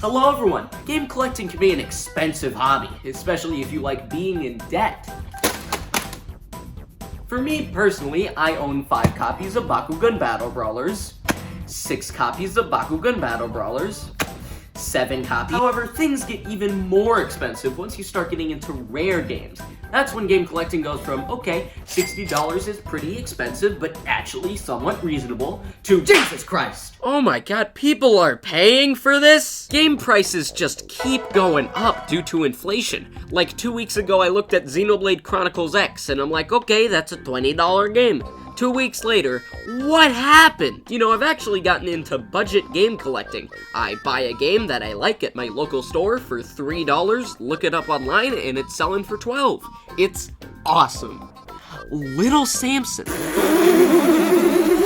Hello everyone! Game collecting can be an expensive hobby, especially if you like being in debt. For me personally, I own 5 copies of Bakugan Battle Brawlers, 6 copies of Bakugan Battle Brawlers, 7 copies. However, things get even more expensive once you start getting into rare games. That's when game collecting goes from, okay, $60 is pretty expensive, but actually somewhat reasonable, to Jesus Christ! Oh my god, people are paying for this? Game prices just keep going up due to inflation. Like 2 weeks ago, I looked at Xenoblade Chronicles X, and I'm like, okay, that's a $20 game. 2 weeks later, what happened? You know, I've actually gotten into budget game collecting. I buy a game that I like at my local store for $3, look it up online, and it's selling for $12. It's awesome. Little Samson.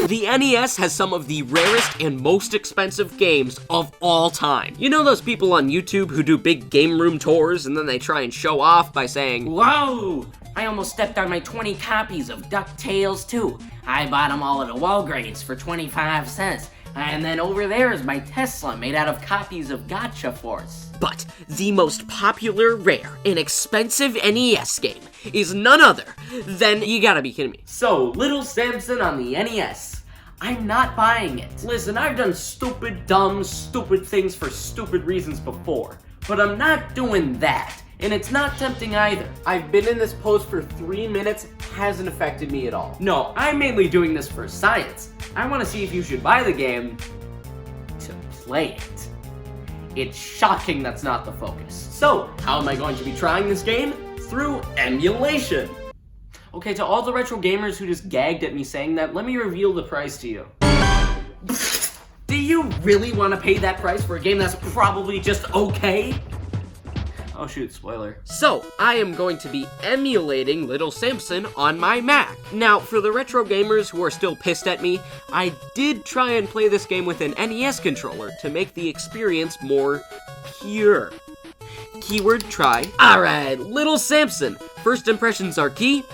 The NES has some of the rarest and most expensive games of all time. You know those people on YouTube who do big game room tours and then they try and show off by saying, "Whoa! I almost stepped on my 20 copies of DuckTales 2. I bought them all at a Walgreens for 25 cents. And then over there is my Tesla made out of copies of Gotcha Force." But the most popular, rare, and expensive NES game is none other than, you gotta be kidding me. So, Little Samson on the NES. I'm not buying it. Listen, I've done stupid, dumb, stupid things for stupid reasons before, but I'm not doing that. And it's not tempting either. I've been in this pose for 3 minutes, hasn't affected me at all. No, I'm mainly doing this for science. I want to see if you should buy the game to play it. It's shocking that's not the focus. So, how am I going to be trying this game? Through emulation. Okay, to all the retro gamers who just gagged at me saying that, let me reveal the price to you. Do you really want to pay that price for a game that's probably just okay? Oh shoot, spoiler. So, I am going to be emulating Little Samson on my Mac. Now, for the retro gamers who are still pissed at me, I did try and play this game with an NES controller to make the experience more pure. Keyword try. Alright, Little Samson. First impressions are key,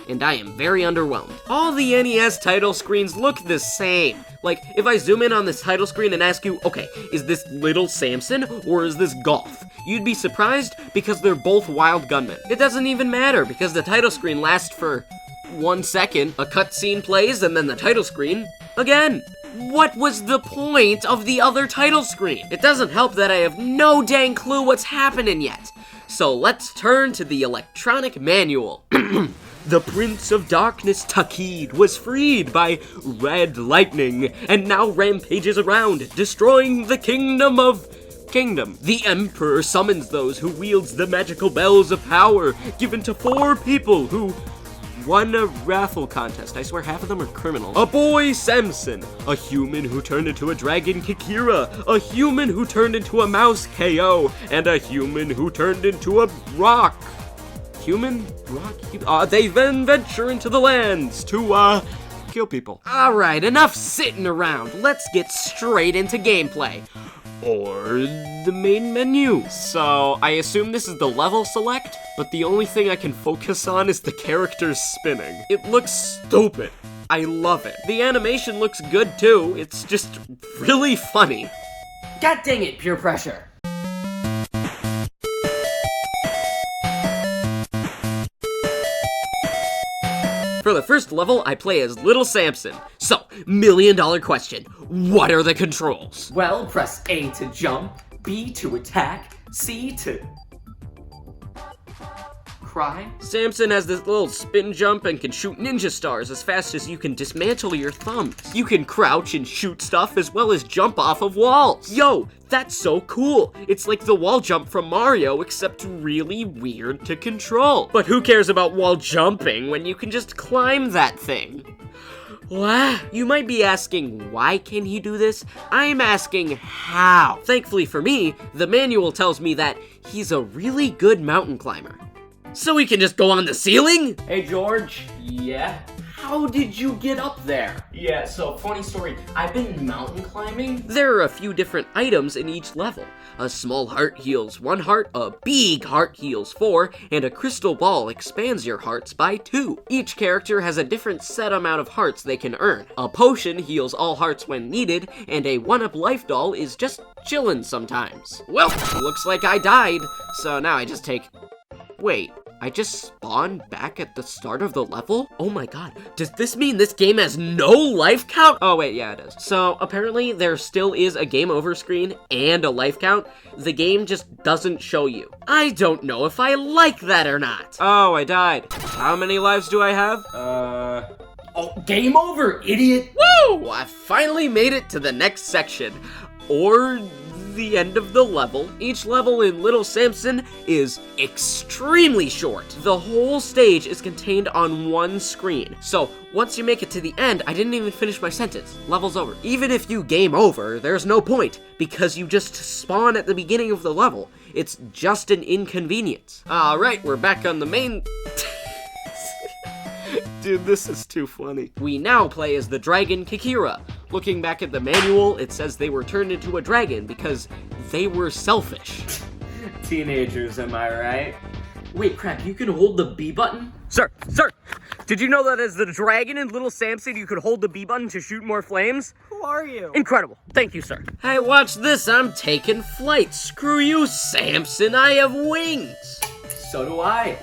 and I am very underwhelmed. All the NES title screens look the same. Like, if I zoom in on this title screen and ask you, okay, is this Little Samson or is this Golf? You'd be surprised because they're both wild gunmen. It doesn't even matter because the title screen lasts for 1 second, a cutscene plays, and then the title screen again. What was the point of the other title screen? It doesn't help that I have no dang clue what's happening yet. So let's turn to the electronic manual. The Prince of Darkness, Takid, was freed by Red Lightning, and now rampages around, destroying the Kingdom. The Emperor summons those who wields the magical bells of power, given to 4 people who won a raffle contest. I swear half of them are criminals. A boy, Samson. A human who turned into a dragon, Kikira. A human who turned into a mouse, KO. And a human who turned into a rock. They then venture into the lands to, kill people. Alright, enough sitting around. Let's get straight into gameplay. Or the main menu. So, I assume this is the level select, but the only thing I can focus on is the characters spinning. It looks stupid. I love it. The animation looks good too, it's just really funny. God dang it, peer pressure. For the first level, I play as Little Samson. So, $1 million question. What are the controls? Well, press A to jump, B to attack, C to cry. Samson has this little spin jump and can shoot ninja stars as fast as you can dismantle your thumbs. You can crouch and shoot stuff as well as jump off of walls. Yo, that's so cool. It's like the wall jump from Mario, except really weird to control. But who cares about wall jumping when you can just climb that thing? Wow. You might be asking, why can he do this? I'm asking how. Thankfully for me, the manual tells me that he's a really good mountain climber. So he can just go on the ceiling? Hey George, yeah? How did you get up there? Yeah, so funny story. I've been mountain climbing. There are a few different items in each level. A small heart heals 1 heart, a big heart heals 4, and a crystal ball expands your hearts by 2. Each character has a different set amount of hearts they can earn. A potion heals all hearts when needed, and a 1-up life doll is just chillin' sometimes. Well, looks like I died, so now I just take... Wait. I just spawned back at the start of the level? Oh my god, does this mean this game has no life count? Oh wait, yeah it does. So apparently there still is a game over screen and a life count. The game just doesn't show you. I don't know if I like that or not. Oh, I died. How many lives do I have? Oh, game over, idiot! Woo! I finally made it to the next section. Or the end of the level. Each level in Little Samson is extremely short. The whole stage is contained on 1 screen. So once you make it to the end, I didn't even finish my sentence. Level's over. Even if you game over, there's no point because you just spawn at the beginning of the level. It's just an inconvenience. All right, we're back on the main... Dude, this is too funny. We now play as the dragon Kikira. Looking back at the manual, it says they were turned into a dragon because they were selfish. Teenagers, am I right? Wait, crap, you can hold the B button? Sir, did you know that as the dragon in Little Samson, you could hold the B button to shoot more flames? Who are you? Incredible. Thank you, sir. Hey, watch this. I'm taking flight. Screw you, Samson. I have wings. So do I.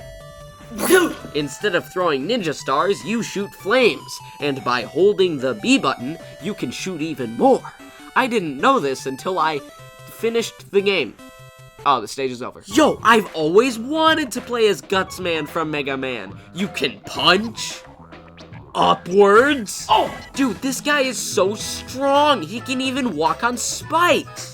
Instead of throwing ninja stars, you shoot flames, and by holding the B button, you can shoot even more. I didn't know this until I finished the game. Oh, the stage is over. Yo, I've always wanted to play as Gutsman from Mega Man. You can punch upwards. Oh, dude, this guy is so strong. He can even walk on spikes.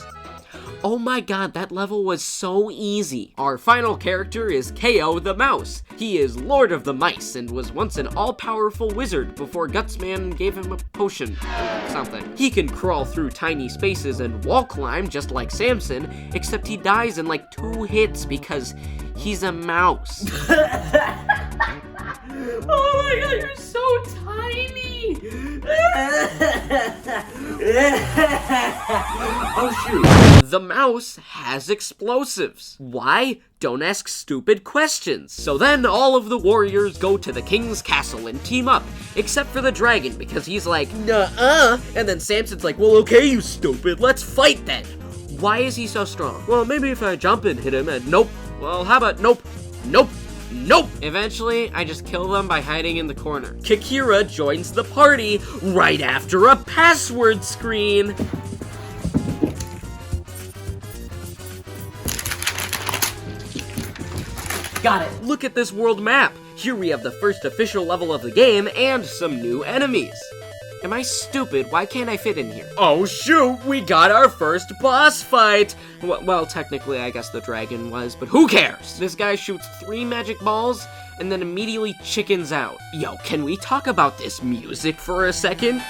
Oh my god, that level was so easy. Our final character is KO the Mouse. He is Lord of the Mice and was once an all-powerful wizard before Gutsman gave him a potion or something. He can crawl through tiny spaces and wall climb just like Samson, except he dies in like 2 hits because he's a mouse. Oh my god, you're so tiny! Oh shoot. The mouse has explosives. Why? Don't ask stupid questions. So then all of the warriors go to the king's castle and team up, except for the dragon because he's like, nuh-uh. And then Samson's like, well, okay, you stupid, let's fight then. Why is he so strong? Well, maybe if I jump and hit him and nope. Well, how about nope, nope, nope. Eventually, I just kill them by hiding in the corner. Kikira joins the party right after a password screen. Got it. Look at this world map. Here we have the first official level of the game and some new enemies. Am I stupid? Why can't I fit in here? Oh shoot, we got our first boss fight! Well, technically I guess the dragon was, but who cares? This guy shoots 3 magic balls and then immediately chickens out. Yo, can we talk about this music for a second?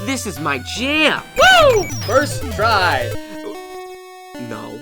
This is my jam! Woo! First try. No.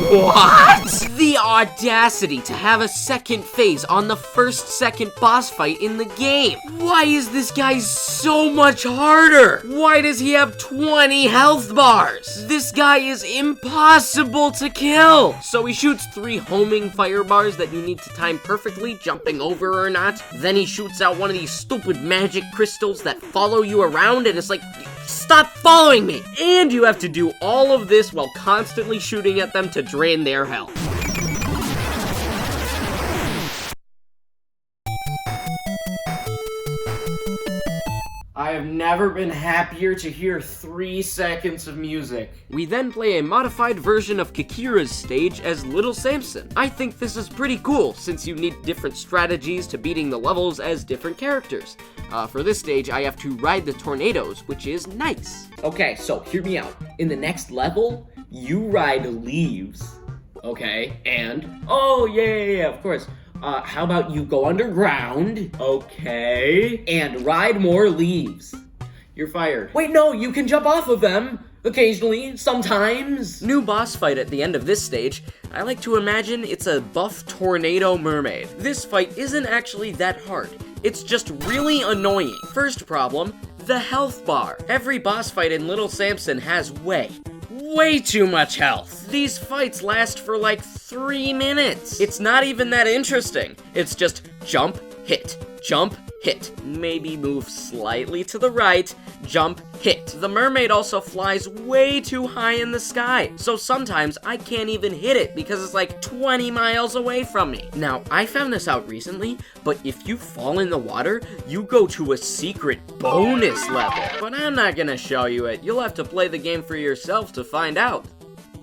What? The audacity to have a second phase on the second boss fight in the game. Why is this guy so much harder? Why does he have 20 health bars? This guy is impossible to kill. So he shoots 3 homing fire bars that you need to time perfectly, jumping over or not. Then he shoots out one of these stupid magic crystals that follow you around, and it's like, stop following me! And you have to do all of this while constantly shooting at them to drain their health. I have never been happier to hear 3 seconds of music. We then play a modified version of Kikira's stage as Little Samson. I think this is pretty cool, since you need different strategies to beating the levels as different characters. For this stage, I have to ride the tornadoes, which is nice. Okay, so hear me out. In the next level, you ride leaves. Okay, and... Oh, yeah, of course. How about you go underground? Okay. And ride more leaves. You're fired. Wait, no, you can jump off of them. occasionally, sometimes. New boss fight at the end of this stage. I like to imagine it's a buff tornado mermaid. This fight isn't actually that hard. It's just really annoying. First problem, the health bar. Every boss fight in Little Samson has way too much health. These fights last for like 3 minutes. It's not even that interesting. It's just jump, hit, jump, hit. Maybe move slightly to the right, jump, hit. The mermaid also flies way too high in the sky, so sometimes I can't even hit it because it's like 20 miles away from me. Now, I found this out recently, but if you fall in the water, you go to a secret bonus level. But I'm not gonna show you it. You'll have to play the game for yourself to find out.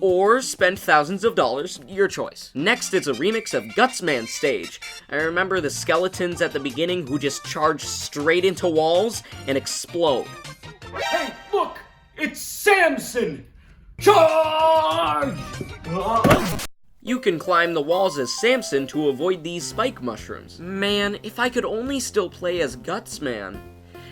Or spend thousands of dollars, your choice. Next is a remix of Gutsman's stage. I remember the skeletons at the beginning who just charge straight into walls and explode. Hey, look! It's Samson! Charge! You can climb the walls as Samson to avoid these spike mushrooms. Man, if I could only still play as Gutsman.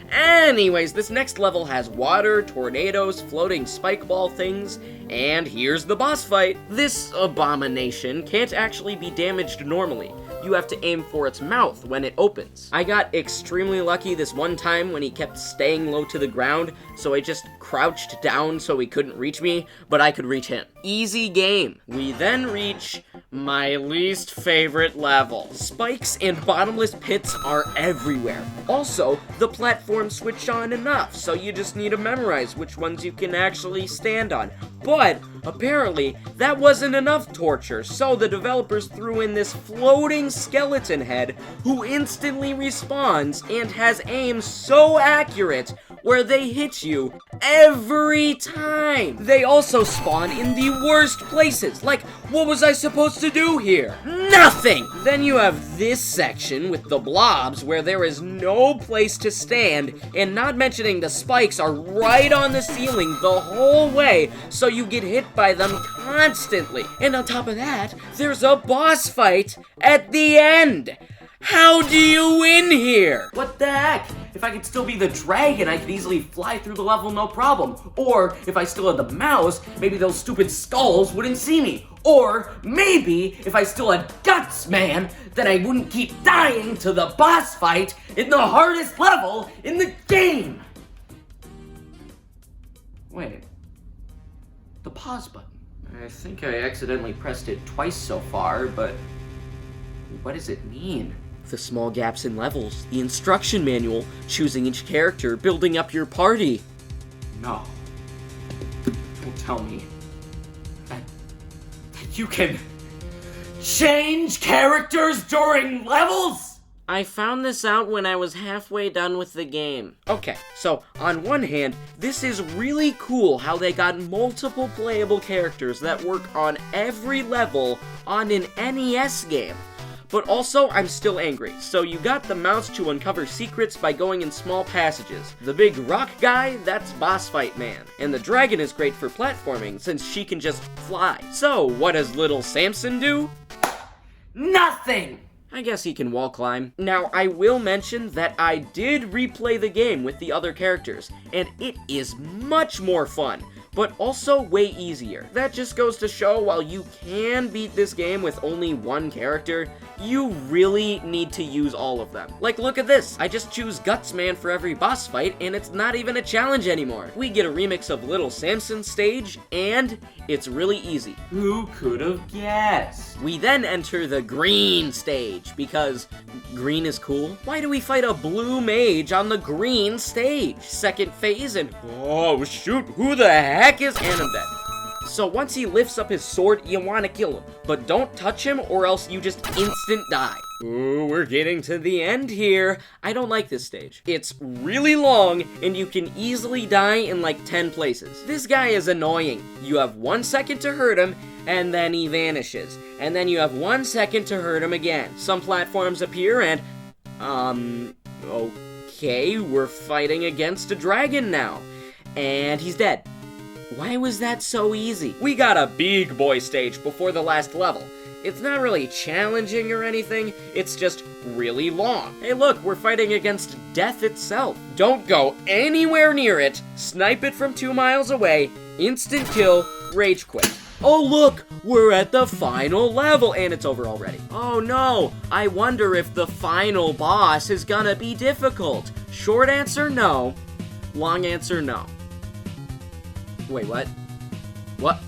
Anyways, this next level has water, tornadoes, floating spike ball things, and here's the boss fight. This abomination can't actually be damaged normally. You have to aim for its mouth when it opens. I got extremely lucky this one time when he kept staying low to the ground, so I just crouched down so he couldn't reach me, but I could reach him. Easy game. We then reach my least favorite level. Spikes and bottomless pits are everywhere. Also, the platforms switch on enough, so you just need to memorize which ones you can actually stand on. But apparently, that wasn't enough torture, so the developers threw in this floating skeleton head who instantly respawns and has aim so accurate where they hit you every time. They also spawn in the worst places. Like, what was I supposed to do here? Nothing! Then you have this section with the blobs where there is no place to stand, and not mentioning the spikes are right on the ceiling the whole way, so you get hit by them constantly. And on top of that, there's a boss fight at the end. How do you win here? What the heck? If I could still be the dragon, I could easily fly through the level no problem. Or, if I still had the mouse, maybe those stupid skulls wouldn't see me. Or, maybe, if I still had guts, man, then I wouldn't keep dying to the boss fight in the hardest level in the game. Wait. The pause button. I think I accidentally pressed it twice so far, but what does it mean? The small gaps in levels, the instruction manual, choosing each character, building up your party. No. Don't tell me that you can change characters during levels? I found this out when I was halfway done with the game. Okay, so on one hand, this is really cool how they got multiple playable characters that work on every level on an NES game. But also, I'm still angry. So you got the mouse to uncover secrets by going in small passages. The big rock guy, that's Boss Fight Man. And the dragon is great for platforming, since she can just fly. So, what does Little Samson do? Nothing! I guess he can wall climb. Now, I will mention that I did replay the game with the other characters, and it is much more fun, but also way easier. That just goes to show while you can beat this game with only one character, you really need to use all of them. Like, look at this. I just choose Gutsman for every boss fight, and it's not even a challenge anymore. We get a remix of Little Samson's stage, and it's really easy. Who could have guessed? We then enter the green stage, because green is cool. Why do we fight a blue mage on the green stage? Second phase, and oh shoot, who the heck is Annabeth? So once he lifts up his sword, you want to kill him. But don't touch him or else you just instant die. Ooh, we're getting to the end here. I don't like this stage. It's really long, and you can easily die in like 10 places. This guy is annoying. You have 1 second to hurt him, and then he vanishes. And then you have 1 second to hurt him again. Some platforms appear and, okay, we're fighting against a dragon now. And he's dead. Why was that so easy? We got a big boy stage before the last level. It's not really challenging or anything, it's just really long. Hey look, we're fighting against death itself. Don't go anywhere near it, snipe it from 2 miles away, instant kill, rage quit. Oh look, we're at the final level, and it's over already. Oh no, I wonder if the final boss is gonna be difficult. Short answer, no. Long answer, no. Wait, what? What?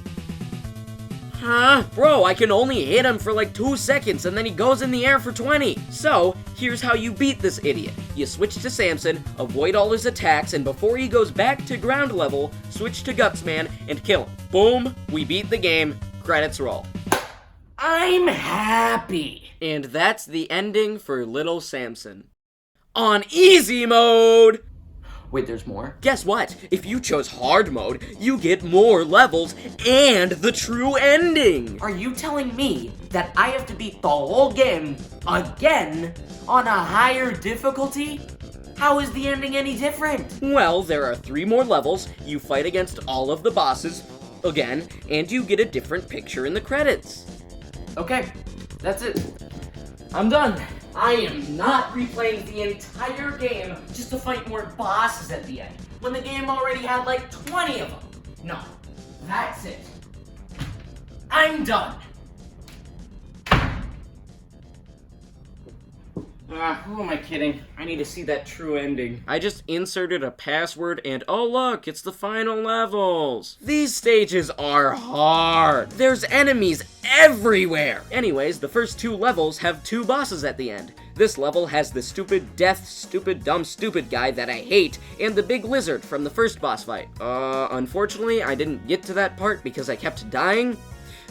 Huh? Bro, I can only hit him for like 2 seconds and then he goes in the air for 20. So, here's how you beat this idiot. You switch to Samson, avoid all his attacks, and before he goes back to ground level, switch to Gutsman and kill him. Boom, we beat the game, credits roll. I'm happy. And that's the ending for Little Samson. On easy mode! Wait, there's more? Guess what? If you chose hard mode, you get more levels and the true ending! Are you telling me that I have to beat the whole game again on a higher difficulty? How is the ending any different? Well, there are 3 more levels, you fight against all of the bosses again, and you get a different picture in the credits. Okay, that's it. I'm done. I am not replaying the entire game just to fight more bosses at the end, when the game already had like 20 of them. No, that's it. I'm done. Who am I kidding? I need to see that true ending. I just inserted a password and oh look, it's the final levels. These stages are hard. There's enemies everywhere. Anyways, the first 2 levels have 2 bosses at the end. This level has the stupid death, stupid dumb stupid guy that I hate, and the big lizard from the first boss fight. Unfortunately, I didn't get to that part because I kept dying,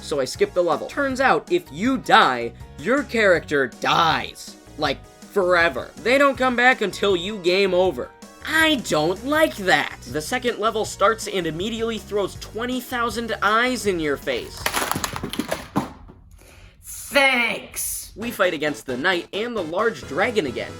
so I skipped the level. Turns out, if you die, your character dies. Like, forever. They don't come back until you game over. I don't like that. The second level starts and immediately throws 20,000 eyes in your face. Thanks! We fight against the knight and the large dragon again.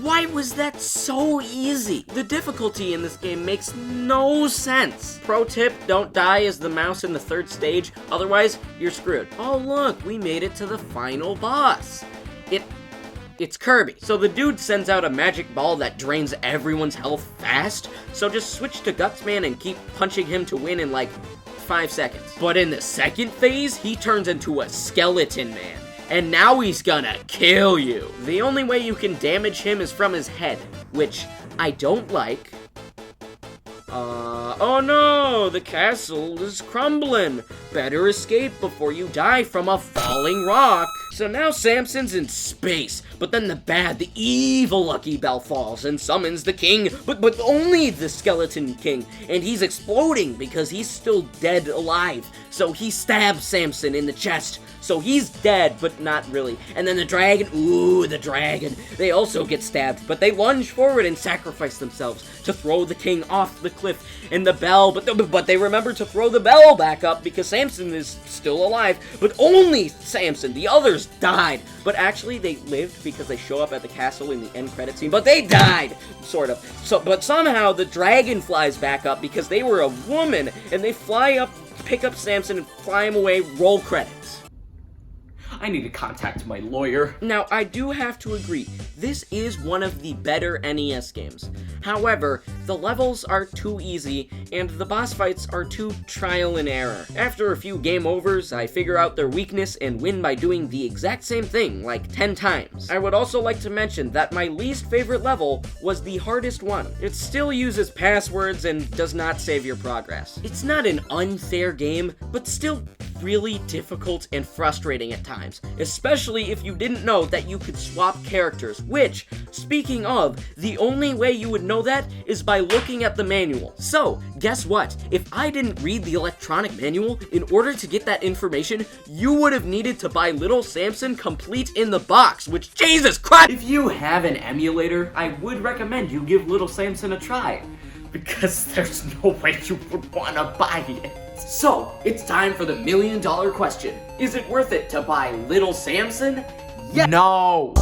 Why was that so easy? The difficulty in this game makes no sense. Pro tip, don't die as the mouse in the 3rd stage, otherwise you're screwed. Oh look, we made it to the final boss. It's Kirby. So the dude sends out a magic ball that drains everyone's health fast, so just switch to Gutsman and keep punching him to win in like 5 seconds. But in the second phase, he turns into a skeleton man, and now he's gonna kill you. The only way you can damage him is from his head, which I don't like. Oh no, the castle is crumbling. Better escape before you die from a falling rock. So now Samson's in space, but then the evil Lucky Bell falls and summons the king, but only the skeleton king, and he's exploding because he's still dead alive. So he stabs Samson in the chest, so he's dead, but not really. And then the dragon, ooh, the dragon, they also get stabbed, but they lunge forward and sacrifice themselves to throw the king off the cliff. And the bell, but they remember to throw the bell back up because Samson is still alive, but only Samson, the others died. But actually they lived because they show up at the castle in the end credit scene, but they died, sort of. So, but somehow the dragon flies back up because they were a woman, and they fly up, pick up Samson and fly him away, roll credits. I need to contact my lawyer. Now, I do have to agree, this is one of the better NES games. However, the levels are too easy, and the boss fights are too trial and error. After a few game overs, I figure out their weakness and win by doing the exact same thing, like 10 times. I would also like to mention that my least favorite level was the hardest one. It still uses passwords and does not save your progress. It's not an unfair game, but still really difficult and frustrating at times, especially if you didn't know that you could swap characters, which, speaking of, the only way you would know that is by looking at the manual. So, guess what? If I didn't read the electronic manual, in order to get that information, you would have needed to buy Little Samson complete in the box, which, Jesus Christ! If you have an emulator, I would recommend you give Little Samson a try, because there's no way you would want to buy it. So, it's time for the $1 million question. Is it worth it to buy Little Samson? Yeah. No!